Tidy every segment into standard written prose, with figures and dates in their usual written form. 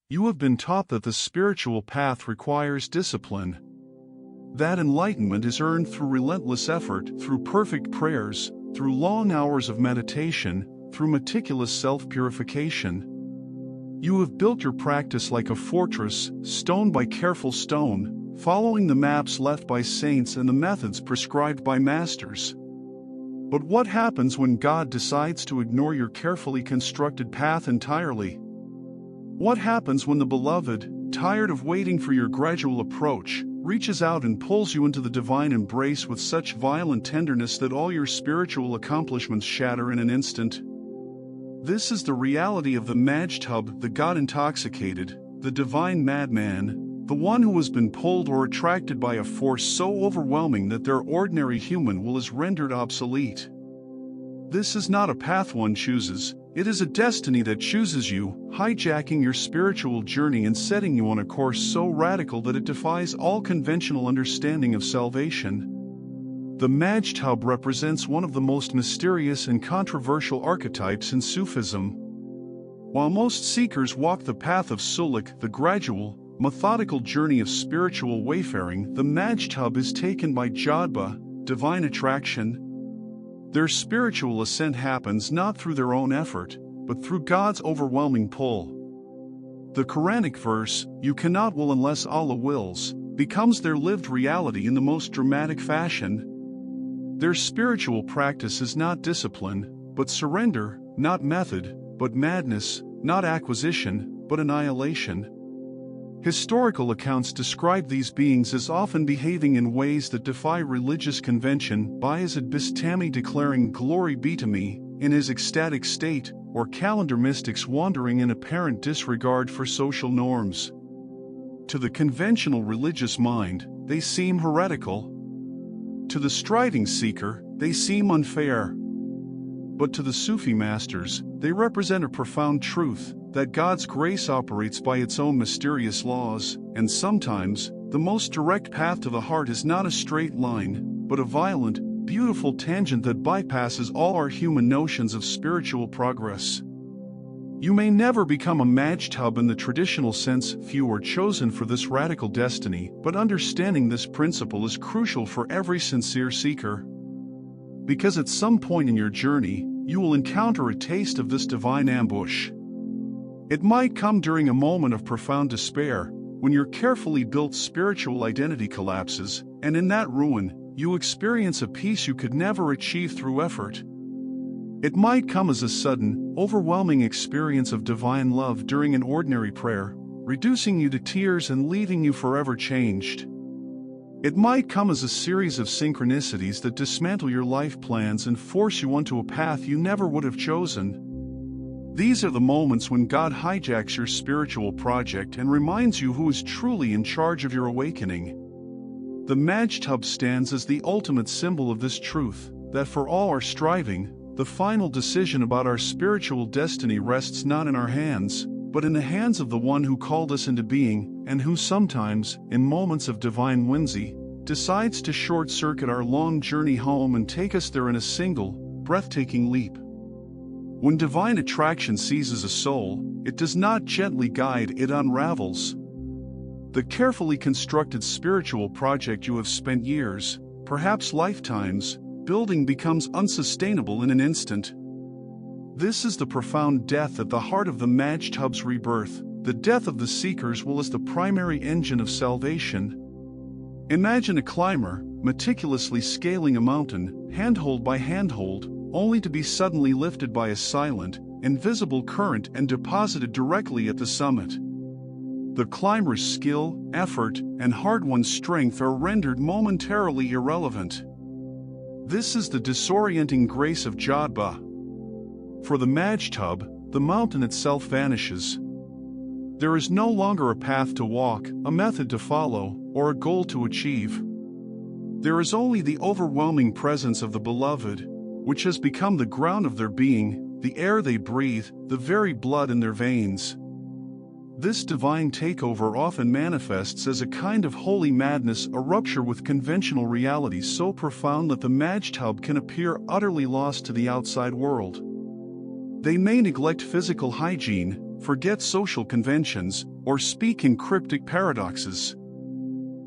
You have been taught that the spiritual path requires discipline. That enlightenment is earned through relentless effort, through perfect prayers, through long hours of meditation, through meticulous self-purification. You have built your practice like a fortress, stone by careful stone, following the maps left by saints and the methods prescribed by masters. But what happens when God decides to ignore your carefully constructed path entirely? What happens when the beloved, tired of waiting for your gradual approach, reaches out and pulls you into the divine embrace with such violent tenderness that all your spiritual accomplishments shatter in an instant? This is the reality of the Majdhub, the God-Intoxicated, the divine madman, the one who has been pulled or attracted by a force so overwhelming that their ordinary human will is rendered obsolete. This is not a path one chooses. It is a destiny that chooses you, hijacking your spiritual journey and setting you on a course so radical that it defies all conventional understanding of salvation. The Majdhub represents one of the most mysterious and controversial archetypes in Sufism. While most seekers walk the path of suluk, the gradual, methodical journey of spiritual wayfaring, the Majdhub is taken by Jadhba, divine attraction. Their spiritual ascent happens not through their own effort, but through God's overwhelming pull. The Quranic verse, "You cannot will unless Allah wills," becomes their lived reality in the most dramatic fashion. Their spiritual practice is not discipline, but surrender, not method, but madness, not acquisition, but annihilation. Historical accounts describe these beings as often behaving in ways that defy religious convention, Bayazid Bistami declaring "Glory be to me" in his ecstatic state, or calendar mystics wandering in apparent disregard for social norms. To the conventional religious mind, they seem heretical. To the striving seeker, they seem unfair. But to the Sufi masters, they represent a profound truth, that God's grace operates by its own mysterious laws, and sometimes, the most direct path to the heart is not a straight line, but a violent, beautiful tangent that bypasses all our human notions of spiritual progress. You may never become a Majdhub in the traditional sense, few are chosen for this radical destiny, but understanding this principle is crucial for every sincere seeker. Because at some point in your journey, you will encounter a taste of this divine ambush. It might come during a moment of profound despair, when your carefully built spiritual identity collapses, and in that ruin, you experience a peace you could never achieve through effort. It might come as a sudden, overwhelming experience of divine love during an ordinary prayer, reducing you to tears and leaving you forever changed. It might come as a series of synchronicities that dismantle your life plans and force you onto a path you never would have chosen. These are the moments when God hijacks your spiritual project and reminds you who is truly in charge of your awakening. The Majdhub stands as the ultimate symbol of this truth, that for all our striving, the final decision about our spiritual destiny rests not in our hands, but in the hands of the one who called us into being, and who sometimes, in moments of divine whimsy, decides to short-circuit our long journey home and take us there in a single, breathtaking leap. When divine attraction seizes a soul, it does not gently guide, it unravels. The carefully constructed spiritual project you have spent years, perhaps lifetimes, building becomes unsustainable in an instant. This is the profound death at the heart of the Majdhub's rebirth, the death of the seeker's will as the primary engine of salvation. Imagine a climber, meticulously scaling a mountain, handhold by handhold, only to be suddenly lifted by a silent, invisible current and deposited directly at the summit. The climber's skill, effort, and hard-won strength are rendered momentarily irrelevant. This is the disorienting grace of Jadhba. For the Majdhub, the mountain itself vanishes. There is no longer a path to walk, a method to follow, or a goal to achieve. There is only the overwhelming presence of the beloved, which has become the ground of their being, the air they breathe, the very blood in their veins. This divine takeover often manifests as a kind of holy madness, a rupture with conventional reality so profound that the Majdhub can appear utterly lost to the outside world. They may neglect physical hygiene, forget social conventions, or speak in cryptic paradoxes.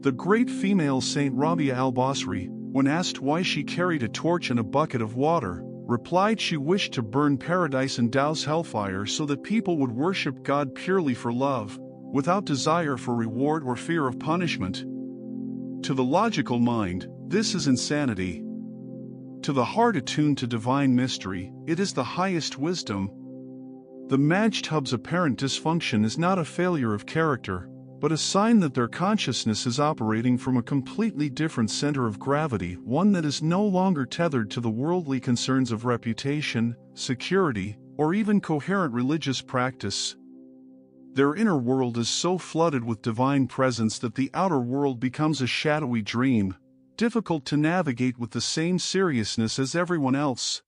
The great female Saint Rabia al-Basri, when asked why she carried a torch and a bucket of water, replied she wished to burn paradise and douse hellfire so that people would worship God purely for love, without desire for reward or fear of punishment. To the logical mind, this is insanity. To the heart attuned to divine mystery, it is the highest wisdom. The Majdhub's apparent dysfunction is not a failure of character, but a sign that their consciousness is operating from a completely different center of gravity, one that is no longer tethered to the worldly concerns of reputation, security, or even coherent religious practice. Their inner world is so flooded with divine presence that the outer world becomes a shadowy dream, difficult to navigate with the same seriousness as everyone else.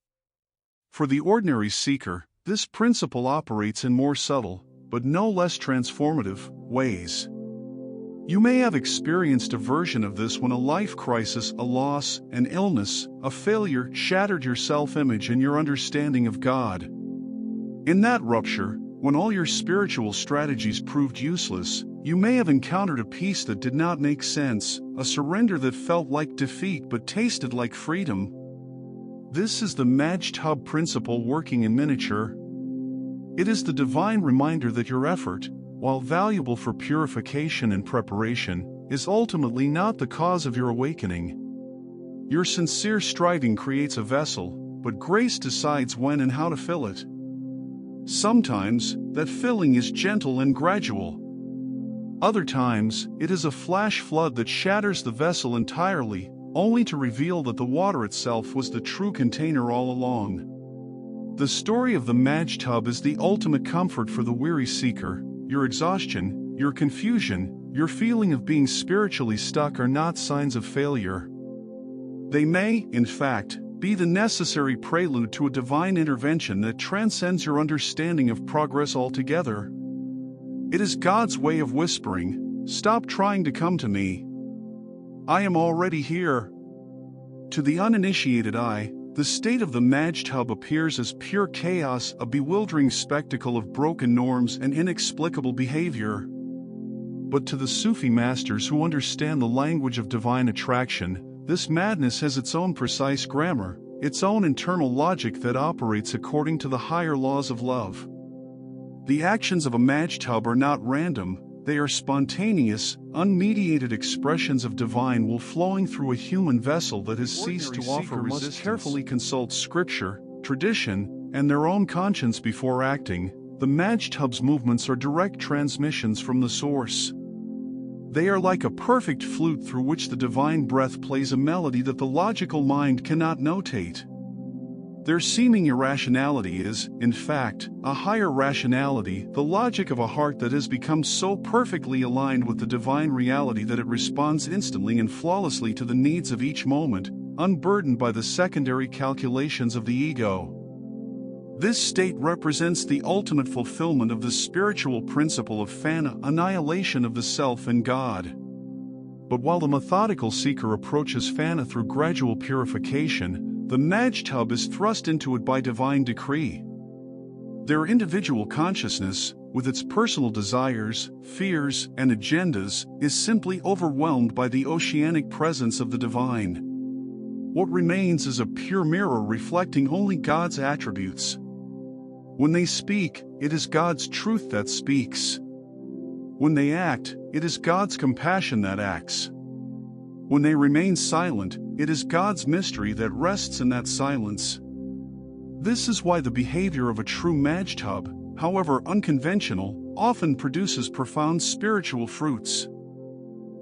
For the ordinary seeker, this principle operates in more subtle, but no less transformative, ways. You may have experienced a version of this when a life crisis, a loss, an illness, a failure shattered your self-image and your understanding of God. In that rupture, when all your spiritual strategies proved useless, you may have encountered a peace that did not make sense, a surrender that felt like defeat but tasted like freedom. This is the Majdhub principle working in miniature. It is the divine reminder that your effort, while valuable for purification and preparation, is ultimately not the cause of your awakening. Your sincere striving creates a vessel, but grace decides when and how to fill it. Sometimes, that filling is gentle and gradual. Other times, it is a flash flood that shatters the vessel entirely, only to reveal that the water itself was the true container all along. The story of the Majdhub is the ultimate comfort for the weary seeker. Your exhaustion, your confusion, your feeling of being spiritually stuck are not signs of failure. They may, in fact, be the necessary prelude to a divine intervention that transcends your understanding of progress altogether. It is God's way of whispering, "Stop trying to come to me. I am already here." To the uninitiated eye, the state of the Majdhub appears as pure chaos, a bewildering spectacle of broken norms and inexplicable behavior. But to the Sufi masters who understand the language of divine attraction, this madness has its own precise grammar, its own internal logic that operates according to the higher laws of love. The actions of a Majdhub are not random, they are spontaneous, unmediated expressions of divine will flowing through a human vessel that has ceased to offer resistance. Must carefully consult scripture, tradition, and their own conscience before acting. The Majdhub's movements are direct transmissions from the source. They are like a perfect flute through which the divine breath plays a melody that the logical mind cannot notate. Their seeming irrationality is, in fact, a higher rationality, the logic of a heart that has become so perfectly aligned with the divine reality that it responds instantly and flawlessly to the needs of each moment, unburdened by the secondary calculations of the ego. This state represents the ultimate fulfillment of the spiritual principle of fana, annihilation of the self in God. But while the methodical seeker approaches fana through gradual purification, the Majdhub is thrust into it by divine decree. Their individual consciousness, with its personal desires, fears, and agendas, is simply overwhelmed by the oceanic presence of the divine. What remains is a pure mirror reflecting only God's attributes. When they speak, it is God's truth that speaks. When they act, it is God's compassion that acts. When they remain silent, it is God's mystery that rests in that silence. This is why the behavior of a true Majdhub, however unconventional, often produces profound spiritual fruits.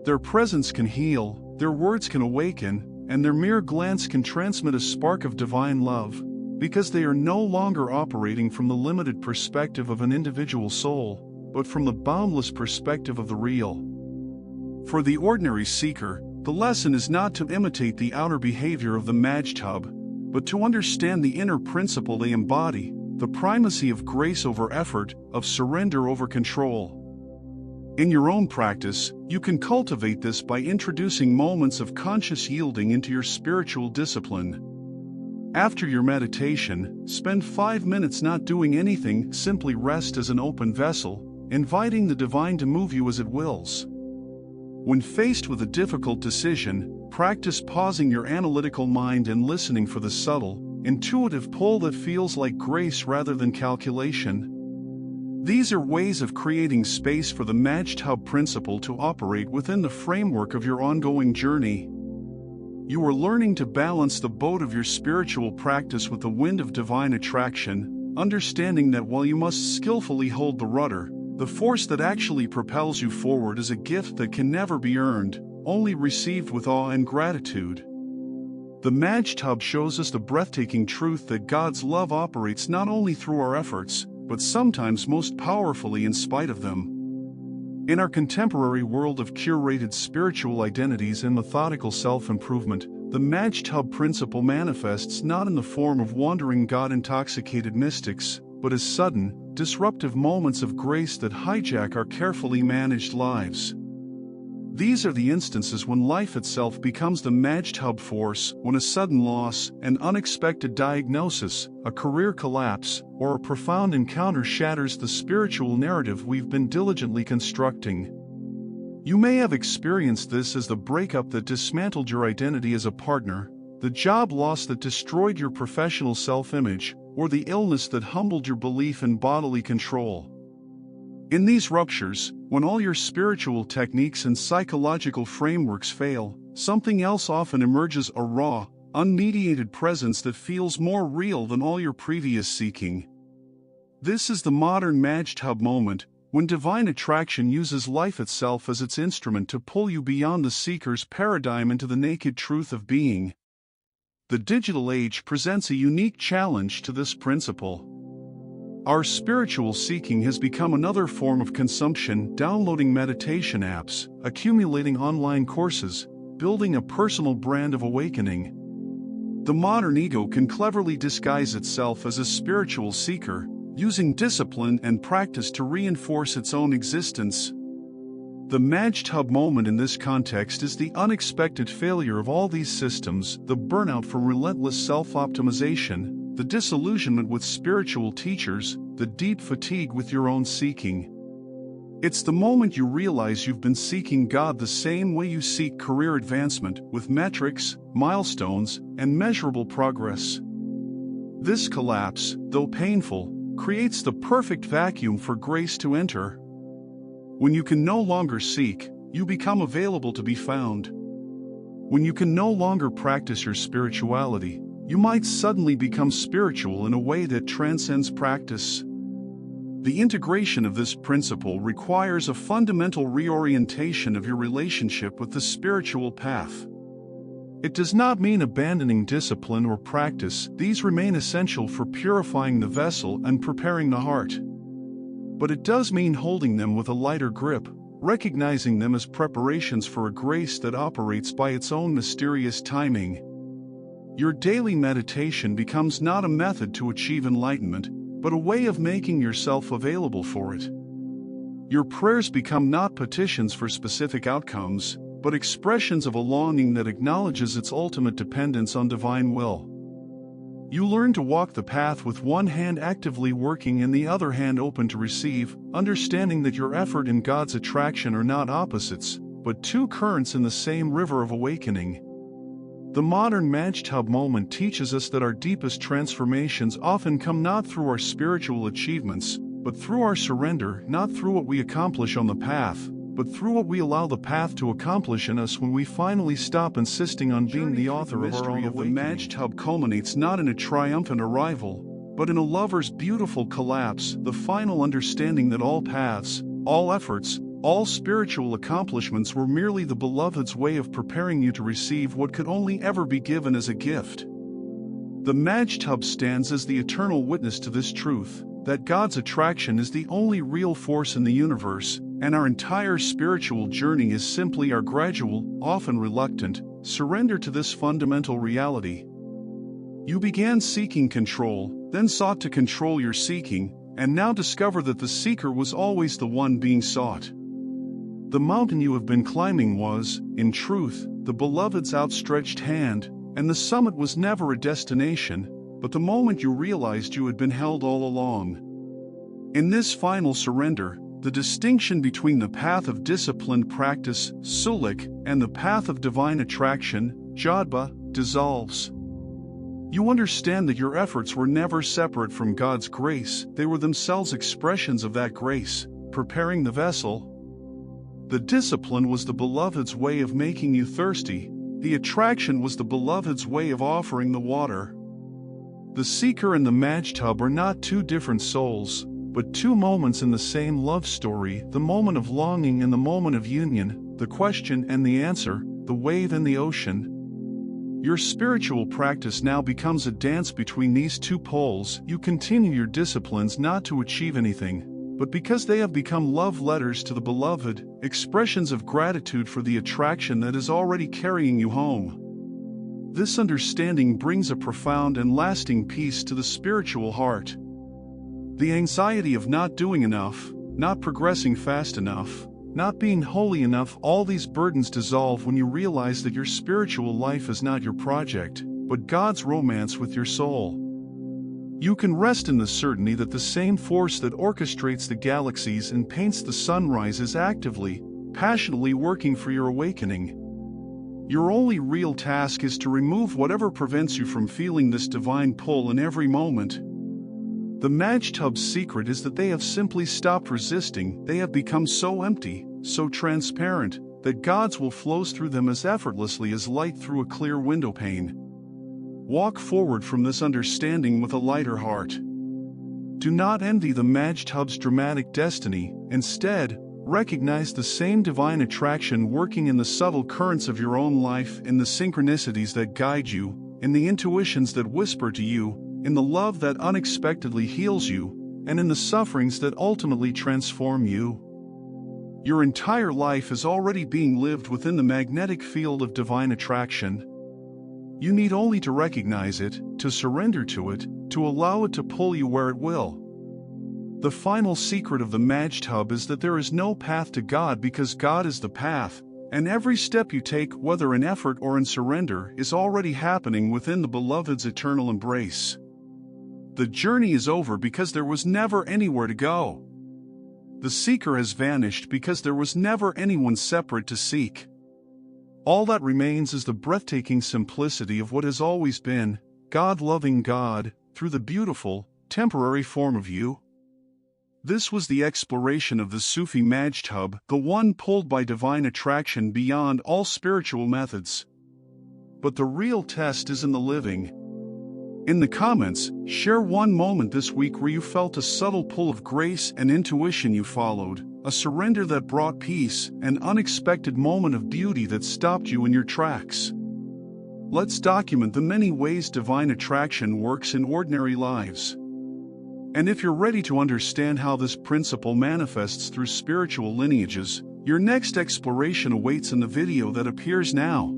Their presence can heal, their words can awaken, and their mere glance can transmit a spark of divine love, because they are no longer operating from the limited perspective of an individual soul, but from the boundless perspective of the real. For the ordinary seeker, the lesson is not to imitate the outer behavior of the Majdhub, but to understand the inner principle they embody, the primacy of grace over effort, of surrender over control. In your own practice, you can cultivate this by introducing moments of conscious yielding into your spiritual discipline. After your meditation, spend 5 minutes not doing anything, simply rest as an open vessel, inviting the divine to move you as it wills. When faced with a difficult decision, practice pausing your analytical mind and listening for the subtle, intuitive pull that feels like grace rather than calculation. These are ways of creating space for the Majdhub principle to operate within the framework of your ongoing journey. You are learning to balance the boat of your spiritual practice with the wind of divine attraction, understanding that while you must skillfully hold the rudder, the force that actually propels you forward is a gift that can never be earned, only received with awe and gratitude. The Majdhub shows us the breathtaking truth that God's love operates not only through our efforts, but sometimes most powerfully in spite of them. In our contemporary world of curated spiritual identities and methodical self-improvement, the Majdhub principle manifests not in the form of wandering God-intoxicated mystics, but as sudden, disruptive moments of grace that hijack our carefully managed lives. These are the instances when life itself becomes the Majdhub force, when a sudden loss, an unexpected diagnosis, a career collapse, or a profound encounter shatters the spiritual narrative we've been diligently constructing. You may have experienced this as the breakup that dismantled your identity as a partner, the job loss that destroyed your professional self-image, or the illness that humbled your belief in bodily control. In these ruptures, when all your spiritual techniques and psychological frameworks fail, something else often emerges: a raw, unmediated presence that feels more real than all your previous seeking. This is the modern Majdhub moment, when divine attraction uses life itself as its instrument to pull you beyond the seeker's paradigm into the naked truth of being. The digital age presents a unique challenge to this principle. Our spiritual seeking has become another form of consumption, downloading meditation apps, accumulating online courses, building a personal brand of awakening. The modern ego can cleverly disguise itself as a spiritual seeker, using discipline and practice to reinforce its own existence. The Majdhub moment in this context is the unexpected failure of all these systems, the burnout from relentless self-optimization, the disillusionment with spiritual teachers, the deep fatigue with your own seeking. It's the moment you realize you've been seeking God the same way you seek career advancement, with metrics, milestones, and measurable progress. This collapse, though painful, creates the perfect vacuum for grace to enter. When you can no longer seek, you become available to be found. When you can no longer practice your spirituality, you might suddenly become spiritual in a way that transcends practice. The integration of this principle requires a fundamental reorientation of your relationship with the spiritual path. It does not mean abandoning discipline or practice; these remain essential for purifying the vessel and preparing the heart. But it does mean holding them with a lighter grip, recognizing them as preparations for a grace that operates by its own mysterious timing. Your daily meditation becomes not a method to achieve enlightenment, but a way of making yourself available for it. Your prayers become not petitions for specific outcomes, but expressions of a longing that acknowledges its ultimate dependence on divine will. You learn to walk the path with one hand actively working and the other hand open to receive, understanding that your effort and God's attraction are not opposites, but two currents in the same river of awakening. The modern Majdhub moment teaches us that our deepest transformations often come not through our spiritual achievements, but through our surrender, not through what we accomplish on the path, but through what we allow the path to accomplish in us when we finally stop insisting on being the author of our own awakening. The Majdhub culminates not in a triumphant arrival, but in a lover's beautiful collapse, the final understanding that all paths, all efforts, all spiritual accomplishments were merely the beloved's way of preparing you to receive what could only ever be given as a gift. The Majdhub stands as the eternal witness to this truth, that God's attraction is the only real force in the universe, and our entire spiritual journey is simply our gradual, often reluctant, surrender to this fundamental reality. You began seeking control, then sought to control your seeking, and now discover that the seeker was always the one being sought. The mountain you have been climbing was, in truth, the beloved's outstretched hand, and the summit was never a destination, but the moment you realized you had been held all along. In this final surrender, The distinction between the path of disciplined practice, suluk, and the path of divine attraction, Jadhba, dissolves. You understand that your efforts were never separate from God's grace, they were themselves expressions of that grace, preparing the vessel. The discipline was the beloved's way of making you thirsty, the attraction was the beloved's way of offering the water. The seeker and the Majdhub are not two different souls, but two moments in the same love story, the moment of longing and the moment of union, the question and the answer, the wave and the ocean. Your spiritual practice now becomes a dance between these two poles. You continue your disciplines not to achieve anything, but because they have become love letters to the beloved, expressions of gratitude for the attraction that is already carrying you home. This understanding brings a profound and lasting peace to the spiritual heart. The anxiety of not doing enough, not progressing fast enough, not being holy enough, all these burdens dissolve when you realize that your spiritual life is not your project, but God's romance with your soul. You can rest in the certainty that the same force that orchestrates the galaxies and paints the sunrise is actively, passionately working for your awakening. Your only real task is to remove whatever prevents you from feeling this divine pull in every moment. The Majdhub's secret is that they have simply stopped resisting, they have become so empty, so transparent, that God's will flows through them as effortlessly as light through a clear window pane. Walk forward from this understanding with a lighter heart. Do not envy the Majdhub's dramatic destiny, instead, recognize the same divine attraction working in the subtle currents of your own life, in the synchronicities that guide you, in the intuitions that whisper to you, in the love that unexpectedly heals you, and in the sufferings that ultimately transform you. Your entire life is already being lived within the magnetic field of divine attraction. You need only to recognize it, to surrender to it, to allow it to pull you where it will. The final secret of the Majdhub is that there is no path to God because God is the path, and every step you take, whether in effort or in surrender, is already happening within the beloved's eternal embrace. The journey is over because there was never anywhere to go. The seeker has vanished because there was never anyone separate to seek. All that remains is the breathtaking simplicity of what has always been, God loving God, through the beautiful, temporary form of you. This was the exploration of the Sufi Majdhub, the one pulled by divine attraction beyond all spiritual methods. But the real test is in the living. In the comments, share one moment this week where you felt a subtle pull of grace and intuition you followed, a surrender that brought peace, an unexpected moment of beauty that stopped you in your tracks. Let's document the many ways divine attraction works in ordinary lives. And if you're ready to understand how this principle manifests through spiritual lineages, your next exploration awaits in the video that appears now.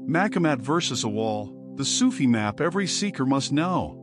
Maqamat versus a wall, the Sufi map every seeker must know.